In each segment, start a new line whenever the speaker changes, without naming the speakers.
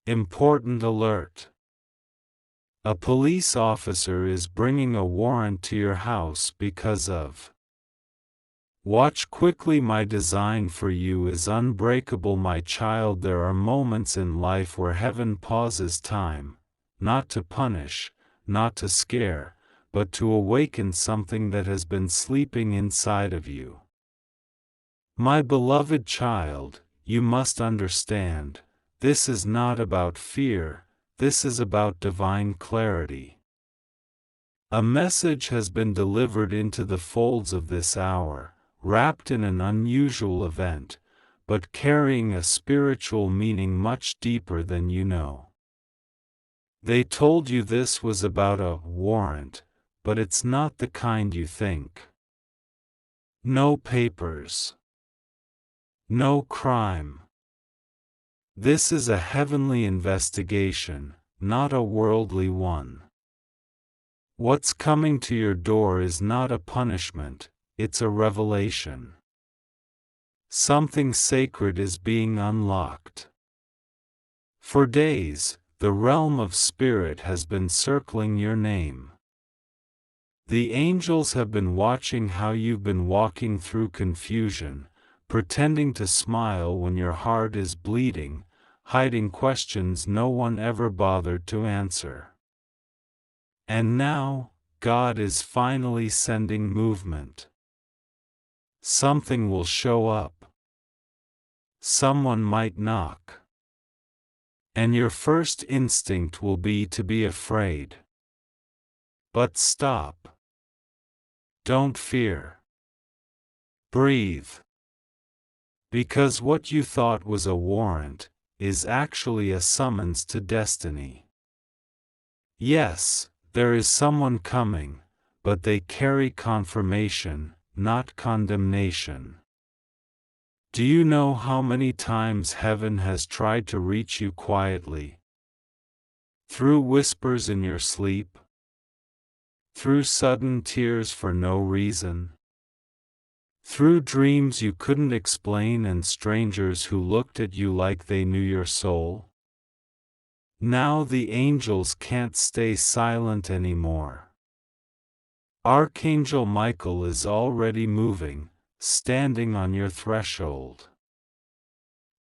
Important alert. A police officer is bringing a warrant to your house because of. Watch quickly. My design for you is unbreakable, my child. There are moments in life where heaven pauses time, not to punish, not to scare, but to awaken something that has been sleeping inside of you. My beloved child, you must understand, this is not about fear, this is about divine clarity. A message has been delivered into the folds of this hour, wrapped in an unusual event, but carrying a spiritual meaning much deeper than you know. They told you this was about a warrant, but it's not the kind you think. No papers. No crime. This is a heavenly investigation, not a worldly one. What's coming to your door is not a punishment, it's a revelation. Something sacred is being unlocked. For days, the realm of spirit has been circling your name. The angels have been watching how you've been walking through confusion, pretending to smile when your heart is bleeding, hiding questions no one ever bothered to answer. And now, God is finally sending movement. Something will show up. Someone might knock. And your first instinct will be to be afraid. But stop. Don't fear. Breathe. Because what you thought was a warrant is actually a summons to destiny. Yes, there is someone coming, but they carry confirmation, not condemnation. Do you know how many times heaven has tried to reach you quietly? Through whispers in your sleep? Through sudden tears for no reason? Through dreams you couldn't explain and strangers who looked at you like they knew your soul? Now the angels can't stay silent anymore. Archangel Michael is already moving, standing on your threshold.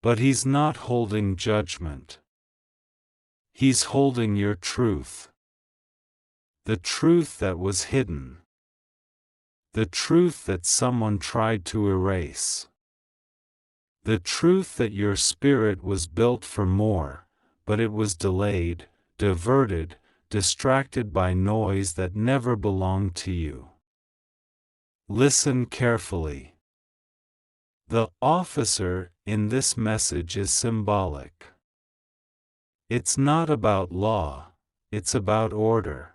But he's not holding judgment. He's holding your truth. The truth that was hidden. The truth that someone tried to erase. The truth that your spirit was built for more, but it was delayed, diverted, distracted by noise that never belonged to you. Listen carefully. The officer in this message is symbolic. It's not about law, it's about order.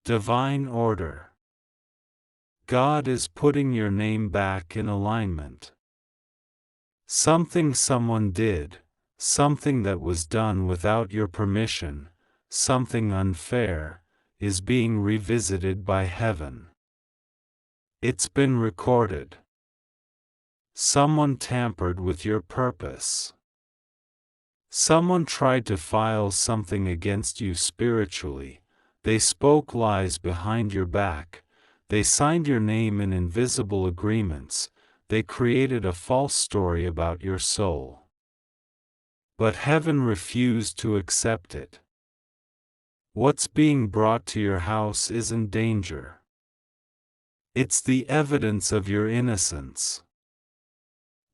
Divine order. God is putting your name back in alignment. Something someone did, something that was done without your permission, something unfair, is being revisited by heaven. It's been recorded. Someone tampered with your purpose. Someone tried to file something against you spiritually. They spoke lies behind your back. They signed your name in invisible agreements. They created a false story about your soul. But heaven refused to accept it. What's being brought to your house isn't danger. It's the evidence of your innocence.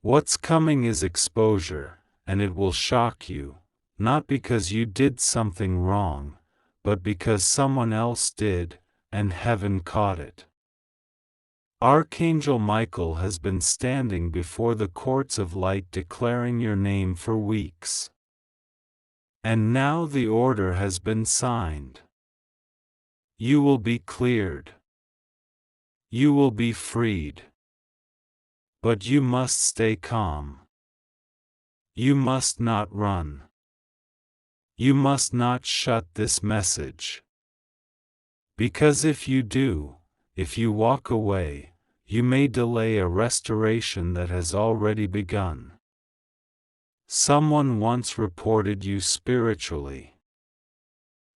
What's coming is exposure, and it will shock you, not because you did something wrong, but because someone else did, and heaven caught it. Archangel Michael has been standing before the courts of light declaring your name for weeks. And now the order has been signed. You will be cleared. You will be freed. But you must stay calm. You must not run. You must not shut this message. Because if you do, if you walk away, you may delay a restoration that has already begun. Someone once reported you spiritually.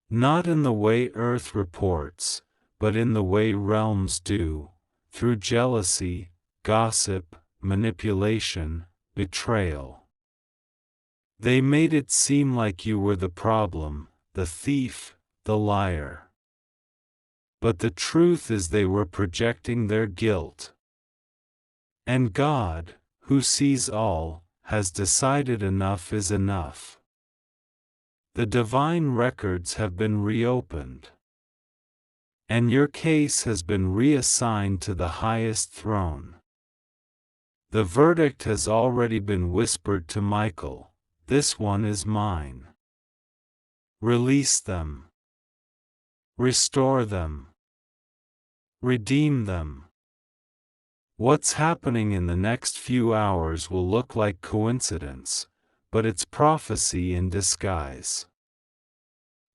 Not in the way Earth reports, but in the way realms do, through jealousy, gossip, manipulation, betrayal. They made it seem like you were the problem, the thief, the liar. But the truth is they were projecting their guilt. And God, who sees all, has decided enough is enough. The divine records have been reopened. And your case has been reassigned to the highest throne. The verdict has already been whispered to Michael. This one is mine. Release them. Restore them. Redeem them. What's happening in the next few hours will look like coincidence, but it's prophecy in disguise.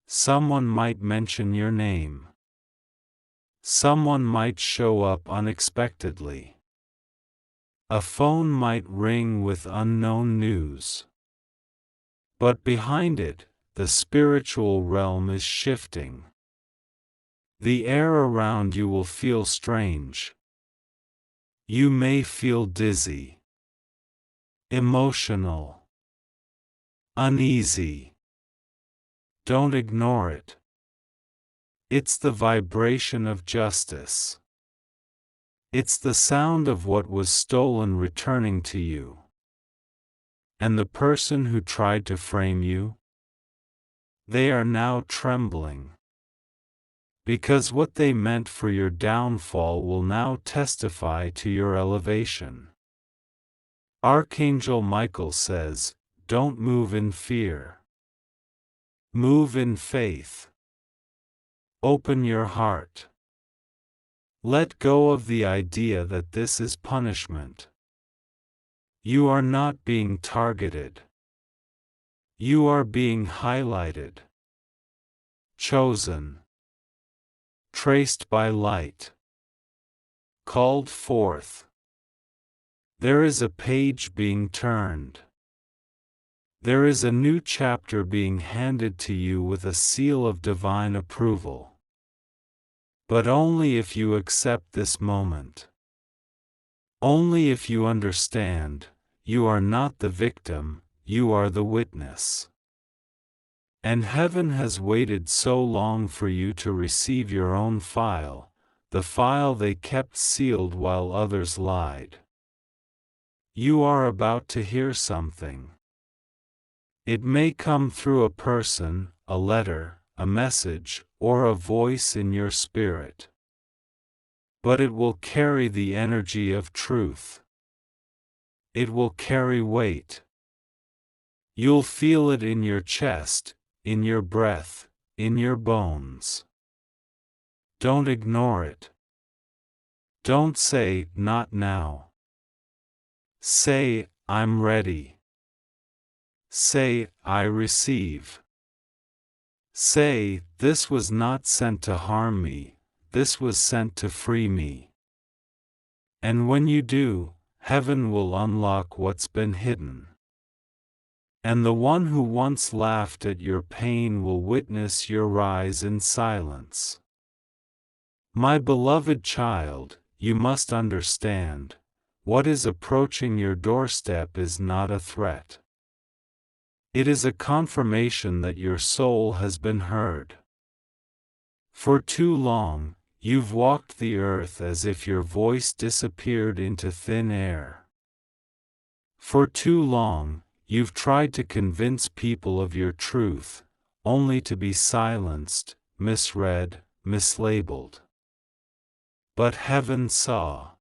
Someone might mention your name. Someone might show up unexpectedly. A phone might ring with unknown news. But behind it, the spiritual realm is shifting. The air around you will feel strange. You may feel dizzy, emotional, uneasy. Don't ignore it. It's the vibration of justice. It's the sound of what was stolen returning to you. And the person who tried to frame you? They are now trembling. Because what they meant for your downfall will now testify to your elevation. Archangel Michael says, don't move in fear. Move in faith. Open your heart. Let go of the idea that this is punishment. You are not being targeted. You are being highlighted. Chosen. Traced by light. Called forth. There is a page being turned. There is a new chapter being handed to you with a seal of divine approval. But only if you accept this moment. Only if you understand, you are not the victim, you are the witness. And heaven has waited so long for you to receive your own file, the file they kept sealed while others lied. You are about to hear something. It may come through a person, a letter, a message, or a voice in your spirit. But it will carry the energy of truth. It will carry weight. You'll feel it in your chest, in your breath, in your bones. Don't ignore it. Don't say, not now. Say, I'm ready. Say, I receive. Say, this was not sent to harm me, this was sent to free me. And when you do, heaven will unlock what's been hidden. And the one who once laughed at your pain will witness your rise in silence. My beloved child, you must understand, what is approaching your doorstep is not a threat. It is a confirmation that your soul has been heard. For too long, you've walked the earth as if your voice disappeared into thin air. For too long, you've tried to convince people of your truth, only to be silenced, misread, mislabeled. But heaven saw.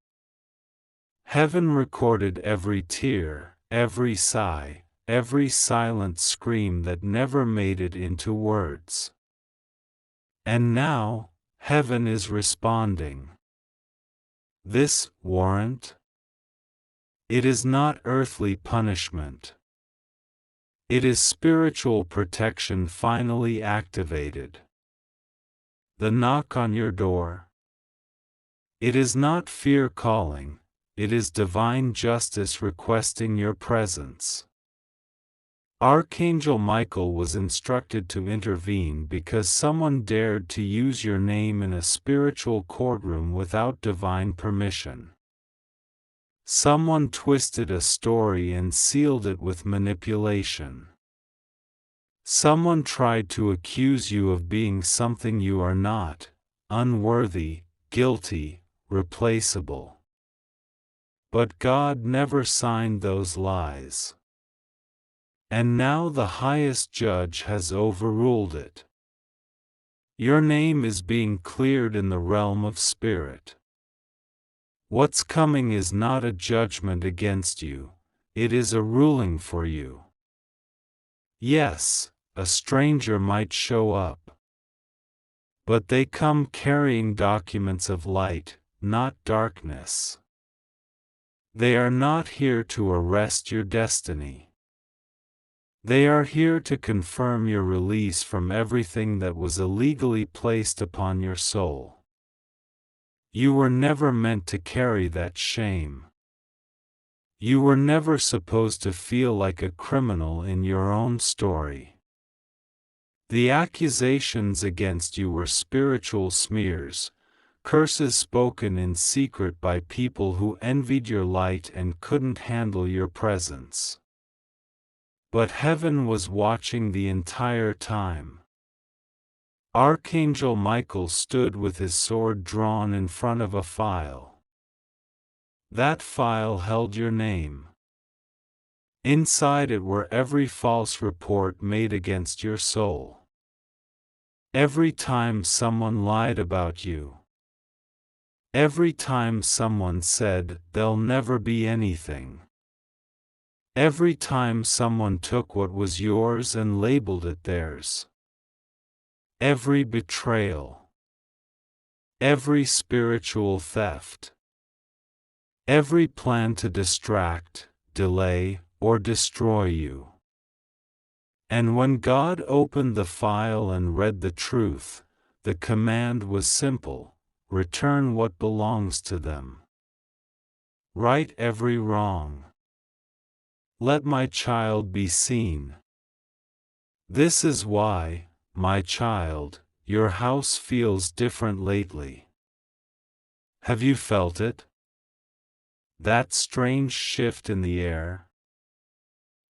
Heaven recorded every tear, every sigh, every silent scream that never made it into words. And now, heaven is responding. This warrant? It is not earthly punishment. It is spiritual protection finally activated. The knock on your door? It is not fear calling, it is divine justice requesting your presence. Archangel Michael was instructed to intervene because someone dared to use your name in a spiritual courtroom without divine permission. Someone twisted a story and sealed it with manipulation. Someone tried to accuse you of being something you are not, unworthy, guilty, replaceable. But God never signed those lies. And now the highest judge has overruled it. Your name is being cleared in the realm of spirit. What's coming is not a judgment against you, it is a ruling for you. Yes, a stranger might show up. But they come carrying documents of light, not darkness. They are not here to arrest your destiny. They are here to confirm your release from everything that was illegally placed upon your soul. You were never meant to carry that shame. You were never supposed to feel like a criminal in your own story. The accusations against you were spiritual smears, curses spoken in secret by people who envied your light and couldn't handle your presence. But heaven was watching the entire time. Archangel Michael stood with his sword drawn in front of a file. That file held your name. Inside it were every false report made against your soul. Every time someone lied about you. Every time someone said, "There'll never be anything." Every time someone took what was yours and labeled it theirs. Every betrayal. Every spiritual theft. Every plan to distract, delay, or destroy you. And when God opened the file and read the truth, the command was simple: return what belongs to them. Right every wrong. Let my child be seen. This is why, my child, your house feels different lately. Have you felt it? That strange shift in the air?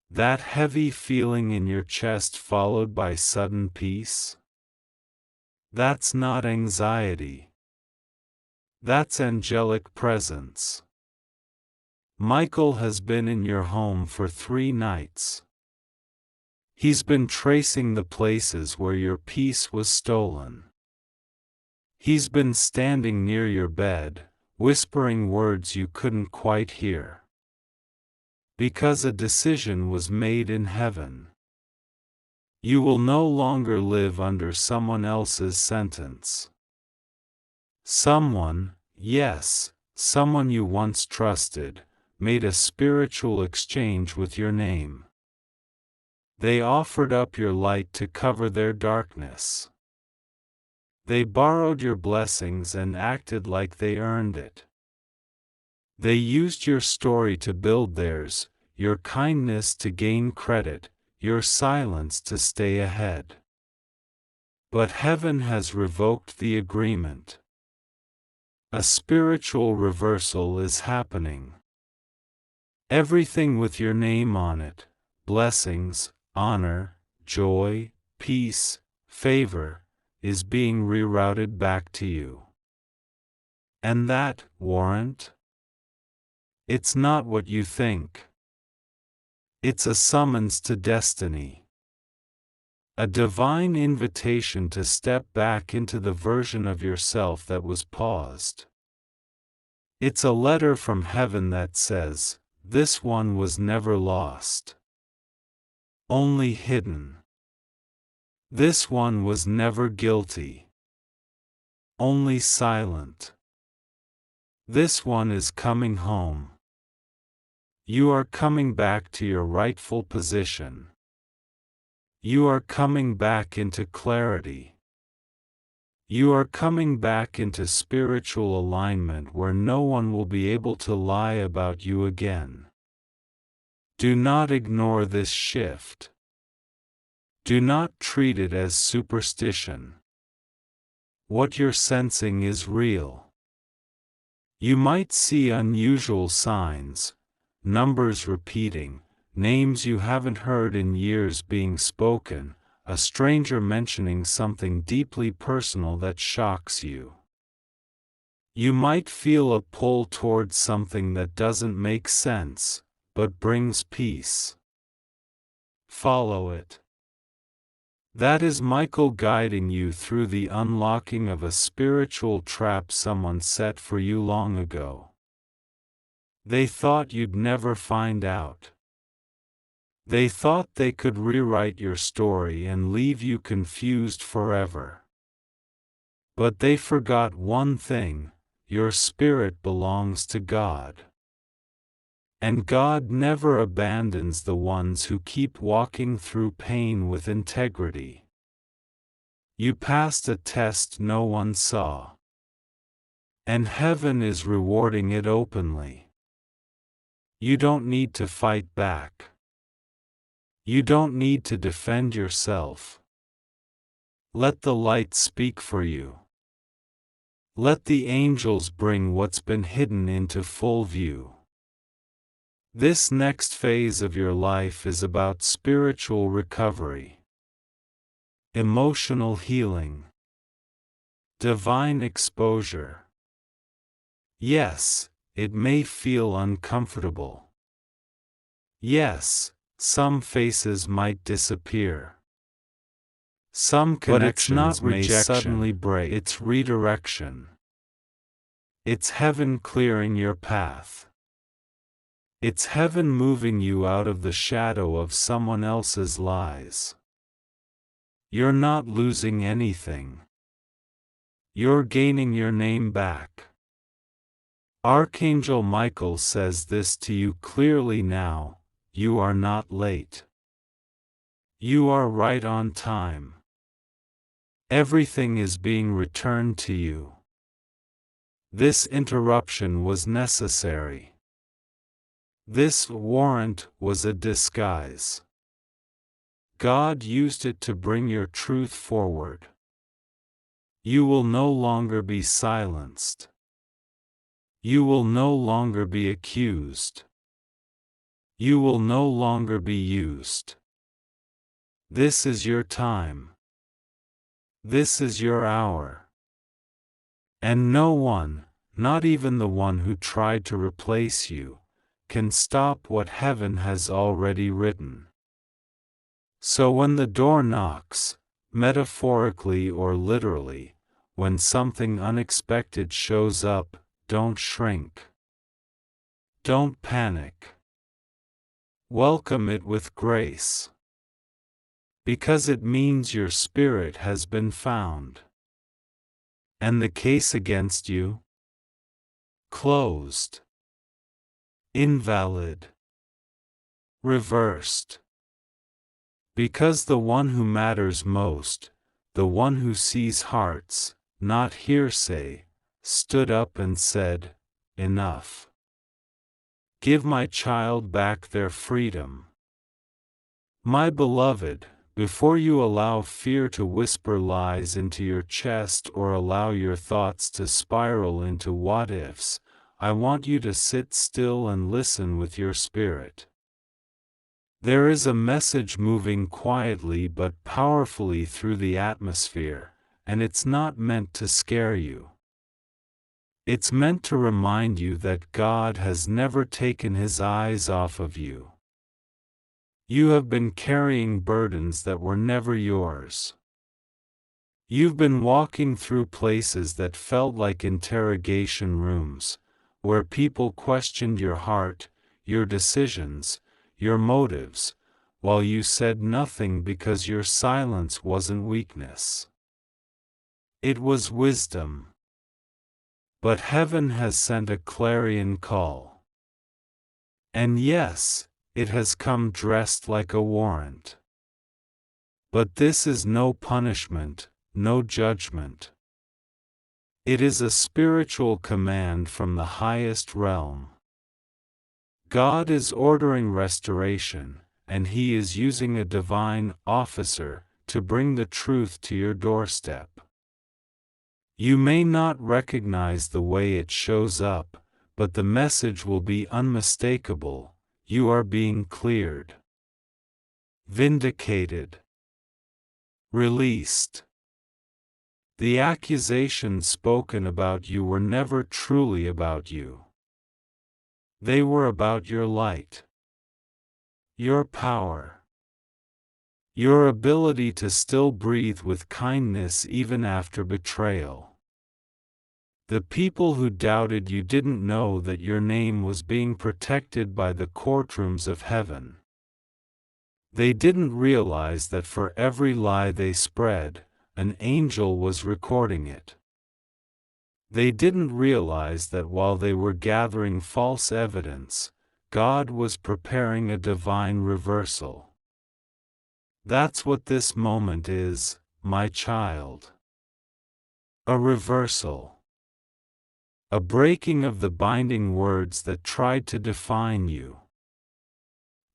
That heavy feeling in your chest followed by sudden peace? That's not anxiety. That's angelic presence. Michael has been in your home for 3 nights. He's been tracing the places where your peace was stolen. He's been standing near your bed, whispering words you couldn't quite hear. Because a decision was made in heaven. You will no longer live under someone else's sentence. Someone, yes, someone you once trusted, made a spiritual exchange with your name. They offered up your light to cover their darkness. They borrowed your blessings and acted like they earned it. They used your story to build theirs, your kindness to gain credit, your silence to stay ahead. But heaven has revoked the agreement. A spiritual reversal is happening. Everything with your name on it, blessings, honor, joy, peace, favor, is being rerouted back to you. And that warrant? It's not what you think. It's a summons to destiny. A divine invitation to step back into the version of yourself that was paused. It's a letter from heaven that says, this one was never lost. Only hidden. This one was never guilty. Only silent. This one is coming home. You are coming back to your rightful position. You are coming back into clarity. You are coming back into spiritual alignment where no one will be able to lie about you again. Do not ignore this shift. Do not treat it as superstition. What you're sensing is real. You might see unusual signs, numbers repeating, names you haven't heard in years being spoken, a stranger mentioning something deeply personal that shocks you. You might feel a pull towards something that doesn't make sense, but brings peace. Follow it. That is Michael guiding you through the unlocking of a spiritual trap someone set for you long ago. They thought you'd never find out. They thought they could rewrite your story and leave you confused forever. But they forgot one thing: your spirit belongs to God. And God never abandons the ones who keep walking through pain with integrity. You passed a test no one saw. And heaven is rewarding it openly. You don't need to fight back. You don't need to defend yourself. Let the light speak for you. Let the angels bring what's been hidden into full view. This next phase of your life is about spiritual recovery, emotional healing, divine exposure. Yes, it may feel uncomfortable. Yes, some faces might disappear. Some connections may suddenly break. It's redirection. It's heaven clearing your path. It's heaven moving you out of the shadow of someone else's lies. You're not losing anything. You're gaining your name back. Archangel Michael says this to you clearly now: you are not late. You are right on time. Everything is being returned to you. This interruption was necessary. This warrant was a disguise. God used it to bring your truth forward. You will no longer be silenced. You will no longer be accused. You will no longer be used. This is your time. This is your hour. And no one, not even the one who tried to replace you, can stop what heaven has already written. So when the door knocks, metaphorically or literally, when something unexpected shows up, don't shrink. Don't panic. Welcome it with grace. Because it means your spirit has been found. And the case against you? Closed. Invalid. Reversed. Because the one who matters most, the one who sees hearts, not hearsay, stood up and said, "Enough. Give my child back their freedom." My beloved, before you allow fear to whisper lies into your chest or allow your thoughts to spiral into what-ifs, I want you to sit still and listen with your spirit. There is a message moving quietly but powerfully through the atmosphere, and it's not meant to scare you. It's meant to remind you that God has never taken His eyes off of you. You have been carrying burdens that were never yours. You've been walking through places that felt like interrogation rooms, where people questioned your heart, your decisions, your motives, while you said nothing because your silence wasn't weakness. It was wisdom. But heaven has sent a clarion call. And yes, it has come dressed like a warrant. But this is no punishment, no judgment. It is a spiritual command from the highest realm. God is ordering restoration, and he is using a divine officer to bring the truth to your doorstep. You may not recognize the way it shows up, but the message will be unmistakable. You are being cleared, vindicated, released. The accusations spoken about you were never truly about you. They were about your light, your power, your ability to still breathe with kindness even after betrayal. The people who doubted you didn't know that your name was being protected by the courtrooms of heaven. They didn't realize that for every lie they spread, an angel was recording it. They didn't realize that while they were gathering false evidence, God was preparing a divine reversal. That's what this moment is, my child. A reversal. A breaking of the binding words that tried to define you.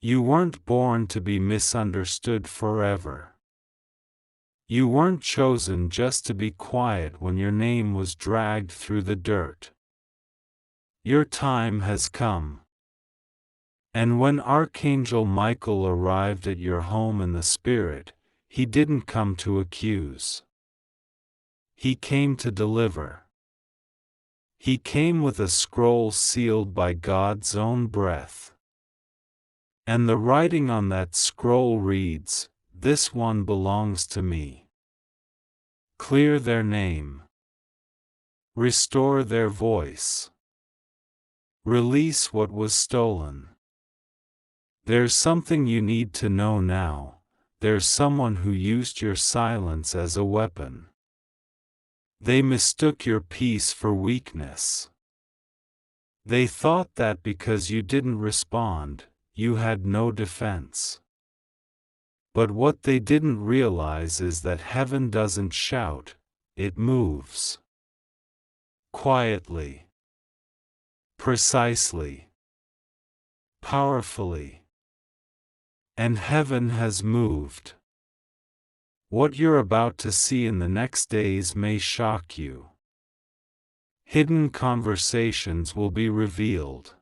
You weren't born to be misunderstood forever. You weren't chosen just to be quiet when your name was dragged through the dirt. Your time has come. And when Archangel Michael arrived at your home in the Spirit, he didn't come to accuse. He came to deliver. He came with a scroll sealed by God's own breath. And the writing on that scroll reads, "This one belongs to me." Clear their name. Restore their voice. Release what was stolen. There's something you need to know now. There's someone who used your silence as a weapon. They mistook your peace for weakness. They thought that because you didn't respond, you had no defense. But what they didn't realize is that heaven doesn't shout, it moves. Quietly. Precisely. Powerfully. And heaven has moved. What you're about to see in the next days may shock you. Hidden conversations will be revealed.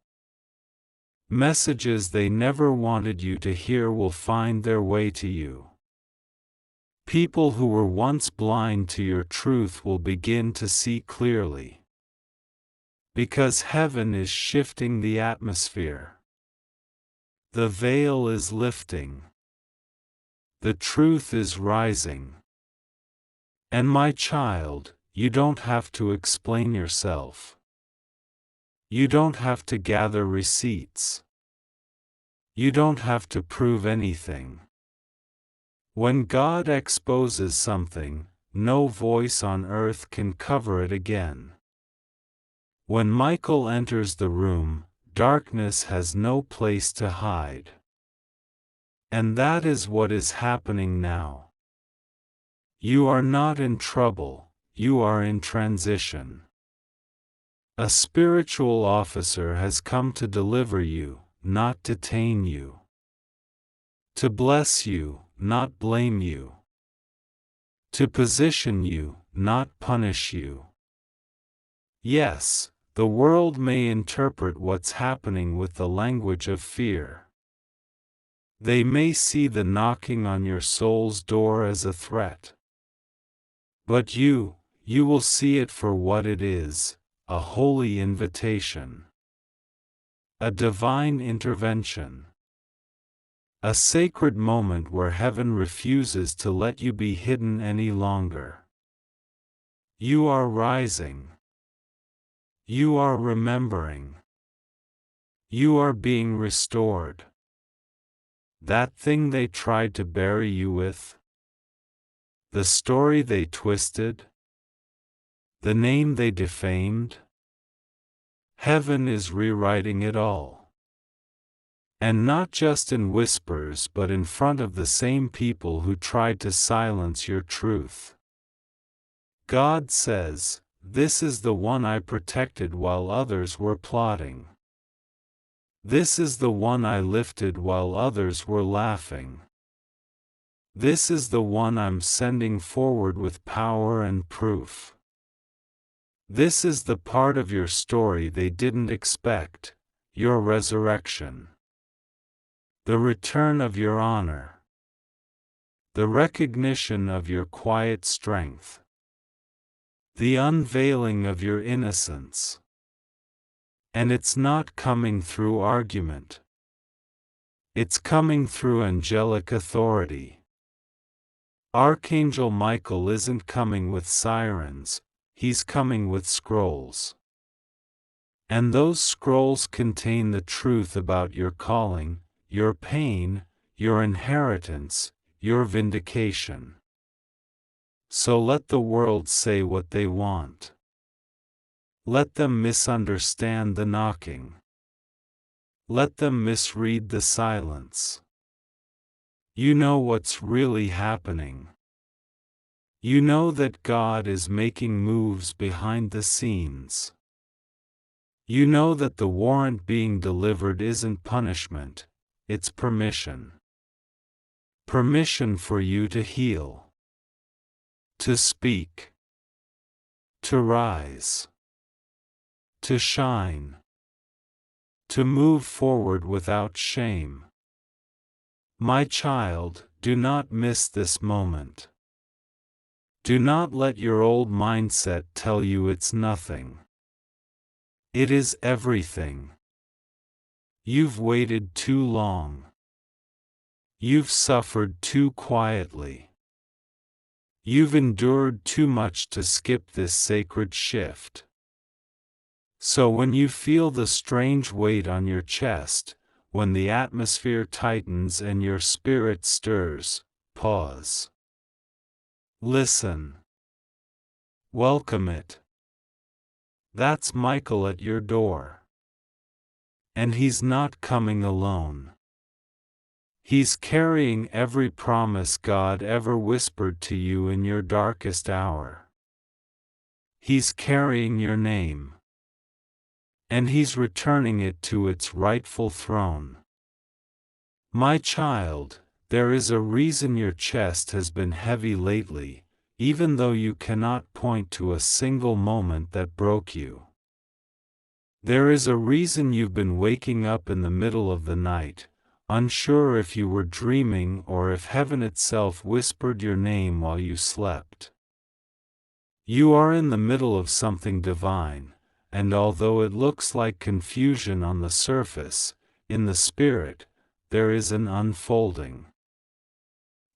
Messages they never wanted you to hear will find their way to you. People who were once blind to your truth will begin to see clearly. Because heaven is shifting the atmosphere. The veil is lifting. The truth is rising. And my child, you don't have to explain yourself. You don't have to gather receipts. You don't have to prove anything. When God exposes something, no voice on earth can cover it again. When Michael enters the room, darkness has no place to hide. And that is what is happening now. You are not in trouble, you are in transition. A spiritual officer has come to deliver you, not detain you. To bless you, not blame you. To position you, not punish you. Yes, the world may interpret what's happening with the language of fear. They may see the knocking on your soul's door as a threat. But you will see it for what it is, a holy invitation. A divine intervention. A sacred moment where heaven refuses to let you be hidden any longer. You are rising. You are remembering. You are being restored. That thing they tried to bury you with, the story they twisted, the name they defamed, heaven is rewriting it all. And not just in whispers but in front of the same people who tried to silence your truth. God says, "This is the one I protected while others were plotting. This is the one I lifted while others were laughing. This is the one I'm sending forward with power and proof. This is the part of your story they didn't expect, your resurrection. The return of your honor. The recognition of your quiet strength. The unveiling of your innocence. And it's not coming through argument. It's coming through angelic authority. Archangel Michael isn't coming with sirens, he's coming with scrolls. And those scrolls contain the truth about your calling, your pain, your inheritance, your vindication. So let the world say what they want. Let them misunderstand the knocking. Let them misread the silence. You know what's really happening. You know that God is making moves behind the scenes. You know that the warrant being delivered isn't punishment, it's permission. Permission for you to heal. To speak. To rise. To shine. To move forward without shame. My child, do not miss this moment. Do not let your old mindset tell you it's nothing. It is everything. You've waited too long. You've suffered too quietly. You've endured too much to skip this sacred shift. So when you feel the strange weight on your chest, when the atmosphere tightens and your spirit stirs, pause. Listen. Welcome it. That's Michael at your door. And he's not coming alone. He's carrying every promise God ever whispered to you in your darkest hour. He's carrying your name. And he's returning it to its rightful throne. My child, there is a reason your chest has been heavy lately, even though you cannot point to a single moment that broke you. There is a reason you've been waking up in the middle of the night, unsure if you were dreaming or if heaven itself whispered your name while you slept. You are in the middle of something divine. And although it looks like confusion on the surface, in the spirit, there is an unfolding.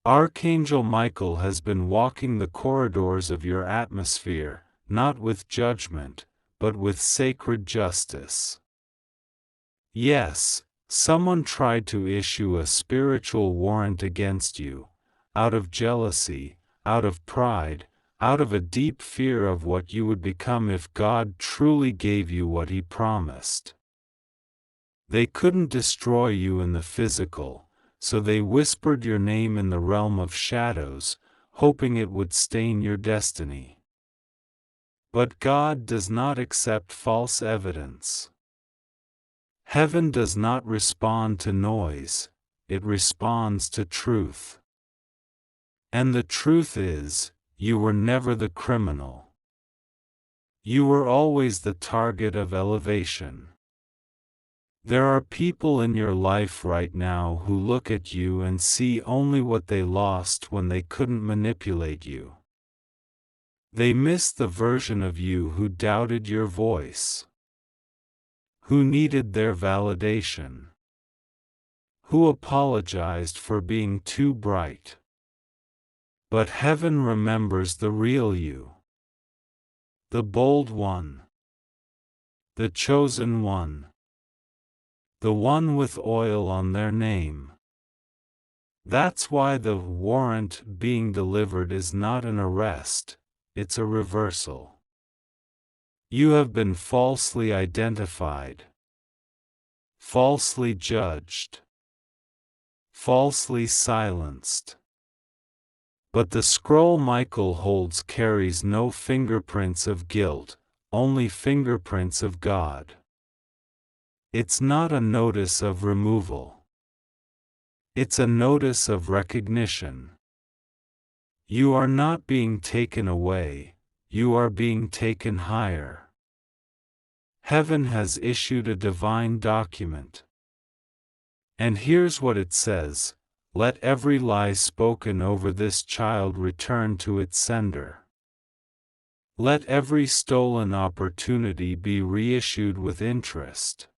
Archangel Michael has been walking the corridors of your atmosphere, not with judgment, but with sacred justice. Yes, someone tried to issue a spiritual warrant against you, out of jealousy, out of pride, out of a deep fear of what you would become if God truly gave you what He promised. They couldn't destroy you in the physical, so they whispered your name in the realm of shadows, hoping it would stain your destiny. But God does not accept false evidence. Heaven does not respond to noise, it responds to truth. And the truth is, you were never the criminal. You were always the target of elevation. There are people in your life right now who look at you and see only what they lost when they couldn't manipulate you. They miss the version of you who doubted your voice, who needed their validation, who apologized for being too bright. But heaven remembers the real you. The bold one. The chosen one. The one with oil on their name. That's why the warrant being delivered is not an arrest, it's a reversal. You have been falsely identified. Falsely judged. Falsely silenced. But the scroll Michael holds carries no fingerprints of guilt, only fingerprints of God. It's not a notice of removal. It's a notice of recognition. You are not being taken away, you are being taken higher. Heaven has issued a divine document. And here's what it says: let every lie spoken over this child return to its sender. Let every stolen opportunity be reissued with interest.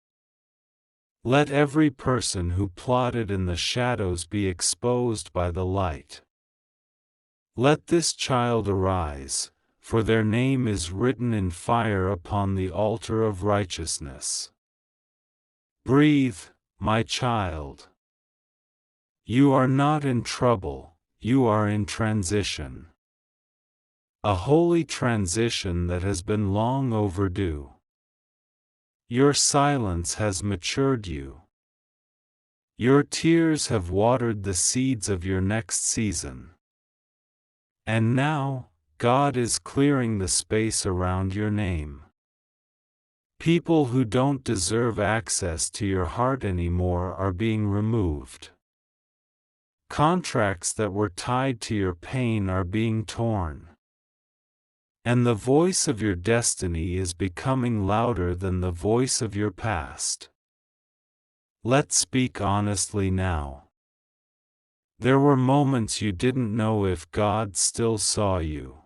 Let every person who plotted in the shadows be exposed by the light. Let this child arise, for their name is written in fire upon the altar of righteousness. Breathe, my child. You are not in trouble, you are in transition. A holy transition that has been long overdue. Your silence has matured you. Your tears have watered the seeds of your next season. And now, God is clearing the space around your name. People who don't deserve access to your heart anymore are being removed. Contracts that were tied to your pain are being torn. And the voice of your destiny is becoming louder than the voice of your past. Let's speak honestly now. There were moments you didn't know if God still saw you.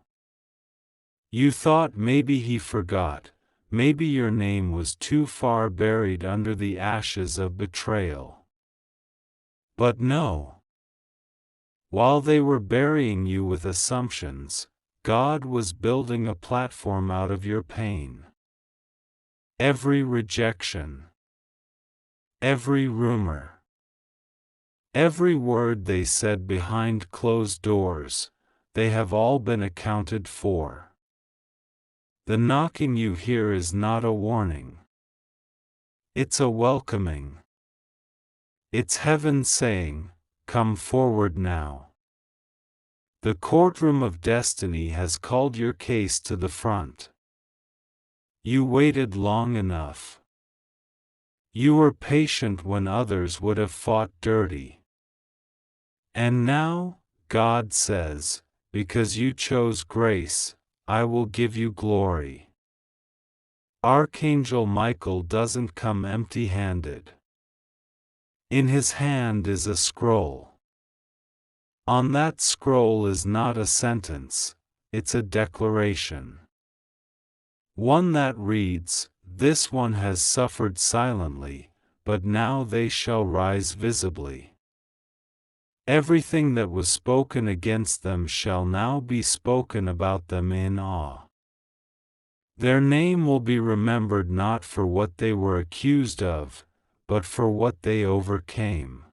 You thought maybe He forgot, maybe your name was too far buried under the ashes of betrayal. But no. While they were burying you with assumptions, God was building a platform out of your pain. Every rejection, every rumor, every word they said behind closed doors, they have all been accounted for. The knocking you hear is not a warning. It's a welcoming. It's heaven saying, "Come forward now." The courtroom of destiny has called your case to the front. You waited long enough. You were patient when others would have fought dirty. And now, God says, because you chose grace, I will give you glory. Archangel Michael doesn't come empty-handed. In his hand is a scroll. On that scroll is not a sentence, it's a declaration. One that reads, "This one has suffered silently, but now they shall rise visibly. Everything that was spoken against them shall now be spoken about them in awe. Their name will be remembered not for what they were accused of, but for what they overcame."